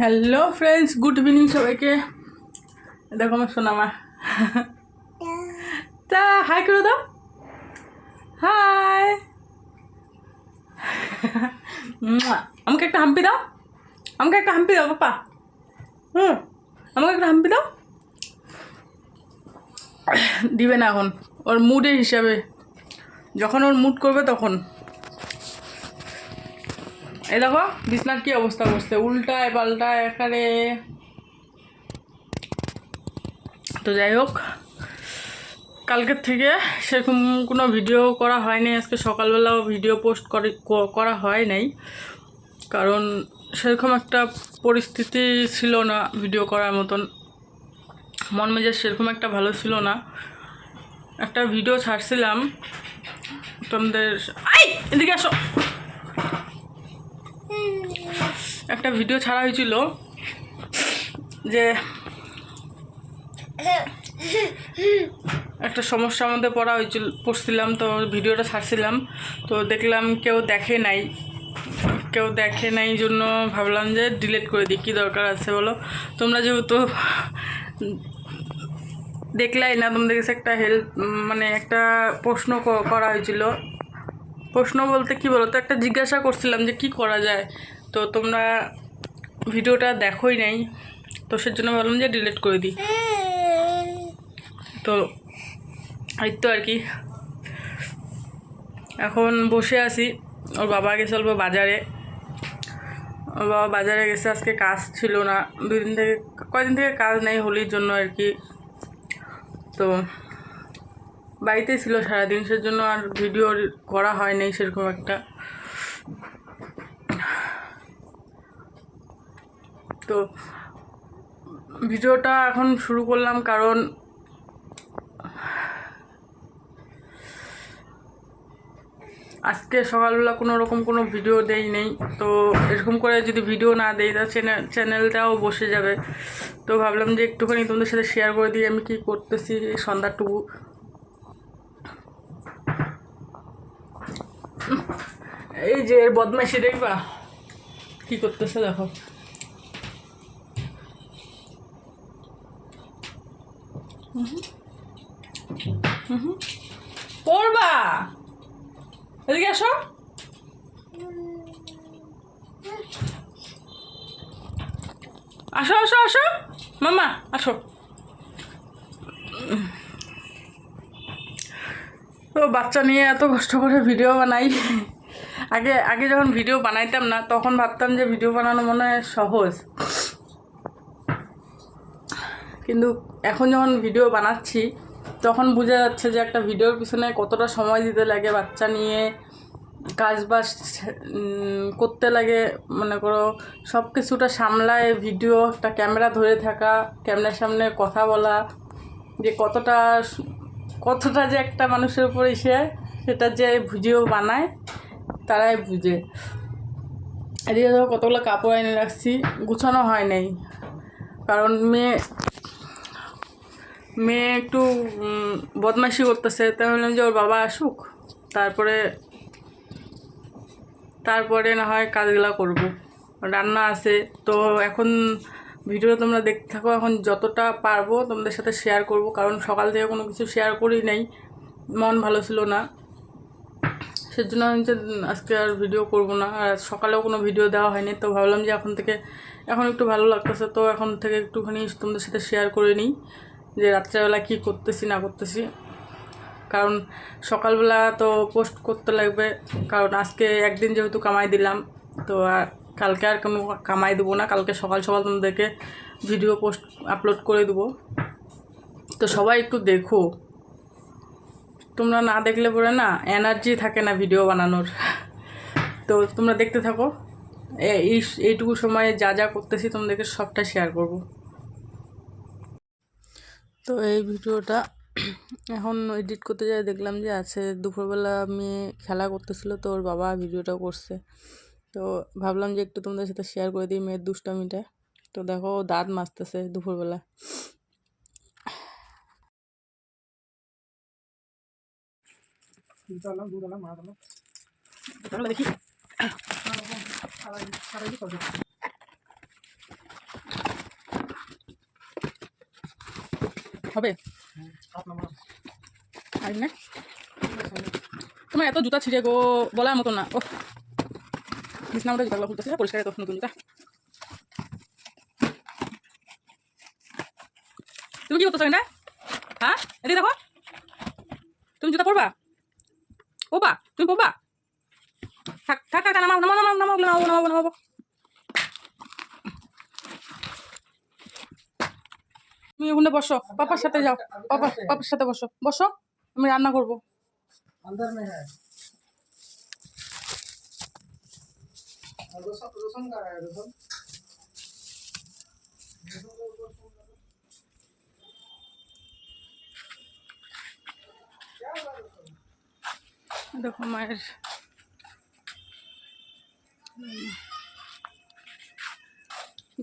Hello friends, good evening সবাইকে। দেখো আমার সোনামা, তা হাই করে দাও, হাই। আমাকে একটা হাম্পি দাও, আমাকে একটা হাম্পি দাও পাপা। আমাকে একটা হাম্পি দাও। দিবে না এখন, ওর মুডের হিসাবে, যখন ওর মুড করবে তখন। এই দেখো বিছনার কি অবস্থা করছে, উল্টায় পাল্টায় এখানে। তো যাই হোক, কালকের থেকে সেরকম কোনো ভিডিও করা হয়নি। আজকে সকালবেলাও ভিডিও পোস্ট করা হয় নাই, কারণ সেরকম একটা পরিস্থিতি ছিল না ভিডিও করার মতন। মন মেজাজ সেরকম একটা ভালো ছিল না। একটা ভিডিও ছাড়ছিলাম তোমাদের, এদিকে আসো। একটা ভিডিও ছাড়া হয়েছিল যে একটা সমস্যার মধ্যে পড়ছিলাম, তো ভিডিওটা ছাড়ছিলাম। তো দেখলাম কেউ দেখে নাই জন্য ভাবলাম যে ডিলিট করে দিই, কী দরকার আছে বলো। তোমরা যেহেতু দেখলাই না, তোমাদের কাছে একটা মানে একটা প্রশ্ন করা হয়েছিল। প্রশ্ন বলতে কি বলো তো, একটা জিজ্ঞাসা করছিলাম যে কি করা যায়। তো তোমরা ভিডিওটা দেখোই নাই, তো সেজন্য ভাবলাম যে ডিলিট করে দিই। তো এই তো আর কি, এখন বসে আছি। ওর বাবা গেছে অল্প বাজারে, ওর বাবা বাজারে গেছে, আজকে কাজ ছিল না। কয়দিন থেকে কাজ নেই, হোলির জন্য আর কি। তো বাড়িতে ছিল সারাদিন, সেজন্য আর ভিডিও করা হয় নাই সেরকম একটা। তো ভিডিওটা এখন শুরু করলাম, কারণ আজকে সকালবেলা কোনো রকম কোনো ভিডিও দেই নেই। তো এরকম করে যদি ভিডিও না দেই তা চ্যানেলটাও বসে যাবে। তো ভাবলাম যে একটুখানি তোমাদের সাথে শেয়ার করে দিই আমি কি করতেছি সন্ধ্যাটুকু। এই যে বদমাইশি দেখবা কি করতেছে, দেখো। পড়বা, এদিকে আসো। আসো আসো আসো মামা, আসো। তো বাচ্চা নিয়ে এত কষ্ট করে ভিডিও বানাই। আগে আগে যখন ভিডিও বানাইতাম না, তখন ভাবতাম যে ভিডিও বানানো মনে হয় সহজ, কিন্তু এখন যখন ভিডিও বানাচ্ছি তখন বোঝা যাচ্ছে যে একটা ভিডিওর পিছনে কতটা সময় দিতে লাগে। বাচ্চা নিয়ে কাজ বাজ করতে লাগে, মনে করো সব কিছুটা সামলায় ভিডিও, একটা ক্যামেরা ধরে থাকা, ক্যামেরার সামনে কথা বলা, যে কতটা যে একটা মানুষের উপর সেটা যে ভিডিও বানায় তারাই বুঝে। এদিকে ধরো কতগুলো কাপড় এনে রাখছি, গুছানো হয় নাই, কারণ মেয়ে একটু বদমাইশি করতেছে। তাই বললাম যে ওর বাবা আসুক, তারপরে না হয় কাজগুলো করব। রান্না আছে। তো এখন ভিডিও তোমরা দেখতে থাকো, এখন যতটা পারবো তোমাদের সাথে শেয়ার করব, কারণ সকাল থেকে কোনো কিছু শেয়ার করি নাই, মন ভালো ছিল না। সেজন্য আমি যে আজকে আর ভিডিও করব না, আর সকালেও কোনো ভিডিও দেওয়া হয়নি। তো ভাবলাম যে এখন একটু ভালো লাগতেছে, তো এখন থেকে একটুখানি তোমাদের সাথে শেয়ার করে নিই যে রাত্রেবেলা কী করতেছি না করতেছি। কারণ সকালবেলা তো পোস্ট করতে লাগবে, কারণ আজকে একদিন যেহেতু কামাই দিলাম, তো কালকে আর কোনো কামাই দেবো না। কালকে সকাল সকাল তোমাদেরকে ভিডিও আপলোড করে দেবো। তো সবাই একটু দেখো, তোমরা না দেখলে পরে না এনার্জি থাকে না ভিডিও বানানোর। তো তোমরা দেখতে থাকো, এইটুকু সময়ে যা যা করতেছি তোমাদেরকে সবটা শেয়ার করব। তো এই ভিডিওটা এখন এডিট করতে যাই, দেখলাম যে আছে দুপুরবেলা মেয়ে খেলা করতেছিল, তো ওর বাবা ভিডিওটা করছে। তো ভাবলাম যে একটু তোমাদের সাথে শেয়ার করে দিই মেয়ের দুষ্টামিটা। তো দেখো দাঁত মাজতেছে দুপুরবেলা। দেখি হবে আর না তোমার এত জুতা ছিঁড়ে গো বলার মতো না। ও বিছনা মধ্যে জুতাগুলো খুলতেছে পরিষ্কার এত নতুন জুতা। তুমি কি করতেছো এটা? হ্যাঁ এদিকে দেখো, তুমি জুতা পরবা? পরবা? তুমি পরবা? থাক থাক থাক, নামাও নামাও নামাও নামাও নামাও নামাও নামাও। তুমি ওখানে বসো, পাপার সাথে যাও, পাপার সাথে বসো বসো, আমি রান্না করবো। দেখো মায়ের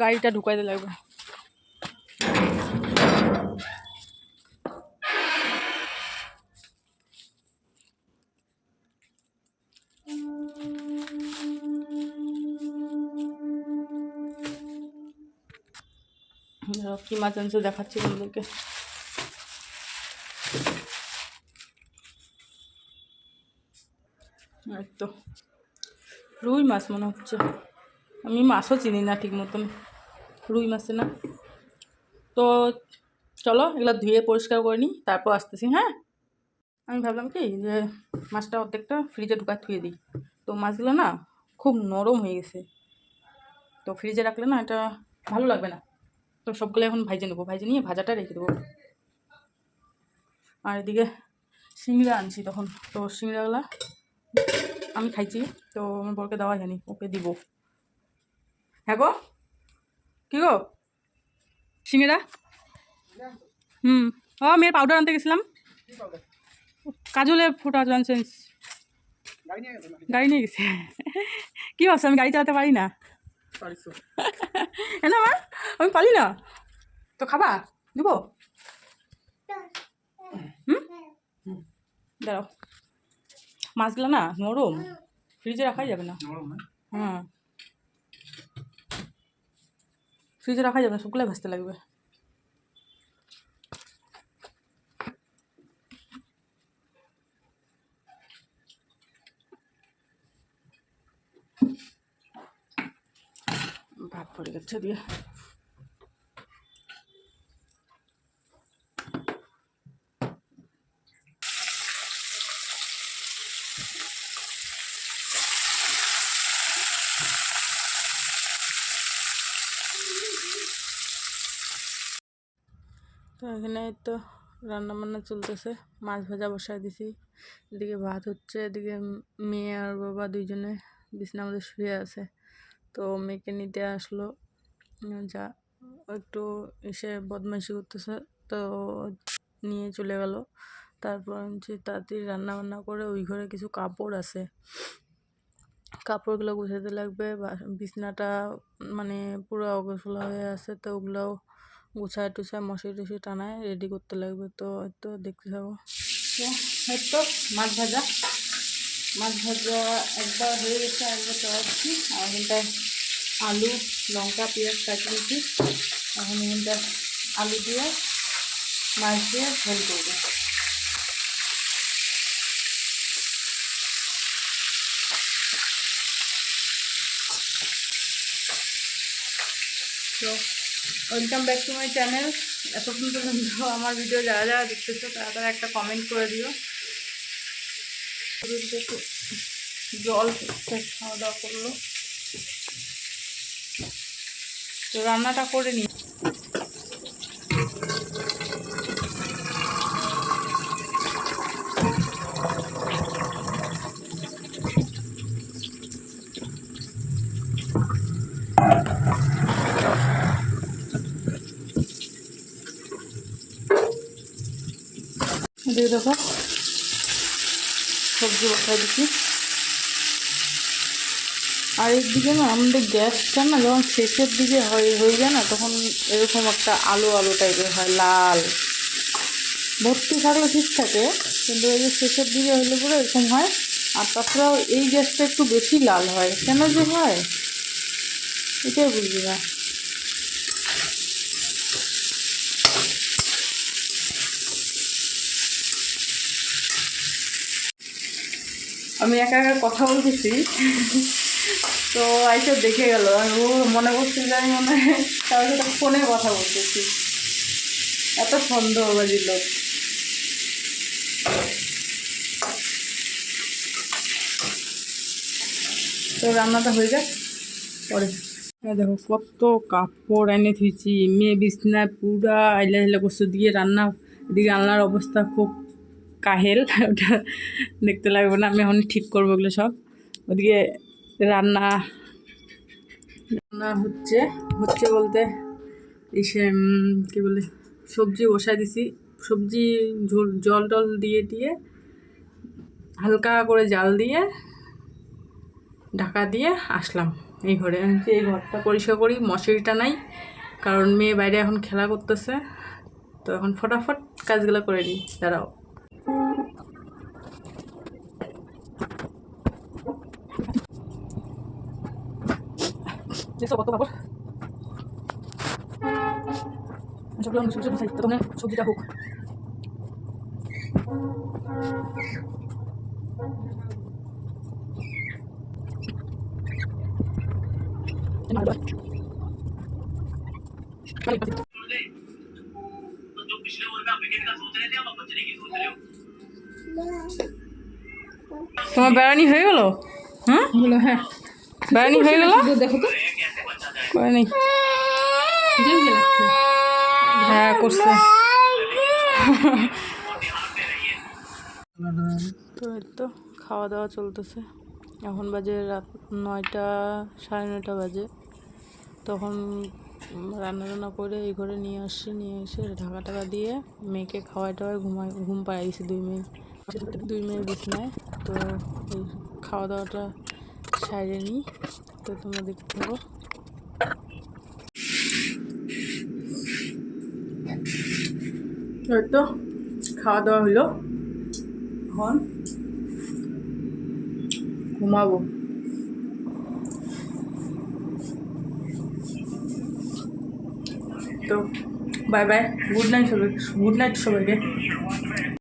গাড়িটা ঢুকাইতে লাগবে। কি মাছ আনছে দেখাচ্ছি তোমাদেরকে। তো রুই মাছ মনে হচ্ছে, আমি মাছও চিনি না ঠিক মতন, রুই মাছে না। তো চলো এগুলো ধুয়ে পরিষ্কার করে নিই, তারপর আসতেছি। হ্যাঁ আমি ভাবলাম কি যে মাছটা অর্ধেকটা ফ্রিজে ঢুকা থুয়ে দিই, তো মাছগুলো না খুব নরম হয়ে গেছে, তো ফ্রিজে রাখলে না এটা ভালো লাগবে না। তো সবগুলো এখন ভাইজে নেবো, ভাইজে নিয়ে ভাজাটা রেখে দেবো। আর এদিকে সিংড়া আনছি তখন, তো সিংড়াগুলা আমি খাইছি, তো আমার বরকে দেওয়া জানি, ওকে দিব। হ্যাঁ গো কী গো সিংড়া? ও মেয়ের পাউডার আনতে গেছিলাম, কাজলে ফোটা জনসেন্স গাড়ি নিয়ে গেছে। কী ভাবছো আমি গাড়ি চালাতে পারি না? না মা আমি পারি না, তো খাবা দিব? দাঁড়াও, মাছগুলো না নরম, ফ্রিজে রাখাই যাবে না। হ্যাঁ ফ্রিজে রাখা যাবে না, শুকলে ভাজতে লাগবে। ভাত পড়ে গেছে দিয়ে তো এখানে তো রান্না বান্না চলতেছে, মাছ ভাজা বসাই দিছি, এদিকে ভাত হচ্ছে, এদিকে মেয়ে আর বাবা দুইজনে বিছানার মধ্যে শুয়ে আছে। তো মেয়েকে নিতে আসলো, যা একটু এসে বদমাইশি করতেছে, তো নিয়ে চলে গেল। তারপর যে তাড়াতাড়ি রান্না বান্না করে ওই ঘরে কিছু কাপড় আছে, কাপড়গুলো গুছাতে লাগবে। বিছনাটা মানে পুরো অগোছলা হয়ে আছে, তো ওগুলোও গুছায় টুছায় মশারি টশারি টানায় রেডি করতে লাগবে। তো হয়তো দেখতে থাকো। তো হয়তো মাছ ভাজা একবার হয়ে গেছে, একবার চড়াচ্ছি। আর এখানটা আলু লঙ্কা পেঁয়াজ কাটিয়েছি, এখন এখানটা আলু দিয়ে মাছ দিয়ে ঝোল করবো। তো welcome back to my channel. এতক্ষণ পর্যন্ত আমার ভিডিও যারা যারা দেখতেছো তারা একটা কমেন্ট করে দিও। একটু জল খাওয়া দাওয়া করলো, তো রান্নাটা করে নিই। এদিকে দেখো সবজি বসাই দিচ্ছি। আর একদিকে না আমাদের গ্যাসটা না যখন শেষের দিকে হয়ে যায় না, তখন এরকম একটা আলো আলো টাইপের হয়, লাল। ভর্তি থাকলে ঠিক থাকে, কিন্তু এই যে শেষের দিকে হলে পরে এরকম হয়। আর তাছাড়াও এই গ্যাসটা একটু বেশি লাল হয়, কেন যে হয় এটাই বুঝি না। আমি একা একা কথা বলতেছি, তো আইসা দেখে গেল। ও মনে করছে যে আমি মনে হয় তার সাথে ফোনে কথা বলতেছি, এত সন্দেহ বাজিল। তো রান্নাটা হয়ে যাক পরে। দেখো কত কাপড় এনে থুইছি, মেয়ে বিছনা পুরা আইলা আইলা করছে, দিয়ে রান্না, এদিকে রান্নার অবস্থা খুব কাহেল। ওটা দেখতে লাগবে না, আমি এখন ঠিক করবো ওগুলো সব। ওদিকে রান্না রান্না হচ্ছে বলতে এসে কী বলে সবজি বসাই দিছি। সবজি জল টল দিয়ে হালকা করে জাল দিয়ে ঢাকা দিয়ে আসলাম এই ঘরে। এই ঘরটা পরিষ্কার করি, মশারিটা নাই, কারণ মেয়ে বাইরে এখন খেলা করতেছে, তো এখন ফটাফট কাজগুলো করে নিই। দাঁড়াও, কত কাপড় সবজিটা হোক। তোমার বেড়ানি হয়ে গেল? হ্যাঁ হ্যাঁ, বেড়ানি হয়ে গেল। দেখো তো করে নেই, হ্যাঁ করছে। তো এই তো খাওয়া দাওয়া চলতেছে। এখন বাজে রাত 9টা, 9:30 বাজে। তখন রান্না করে এই ঘরে নিয়ে এসে ঢাকা টাকা দিয়ে মেয়েকে খাওয়াই টাওয়াই ঘুম পাড়াই দিয়েছি। দুই মেয়ে বিছনায়। তো এই খাওয়া দাওয়াটা সাইডে নিই, তো তোমরা দেখতে থাকো। তো খাওয়া দাওয়া হলো, এখন ঘুমাবো। তো বাই বাই, গুড নাইট সবাইকে।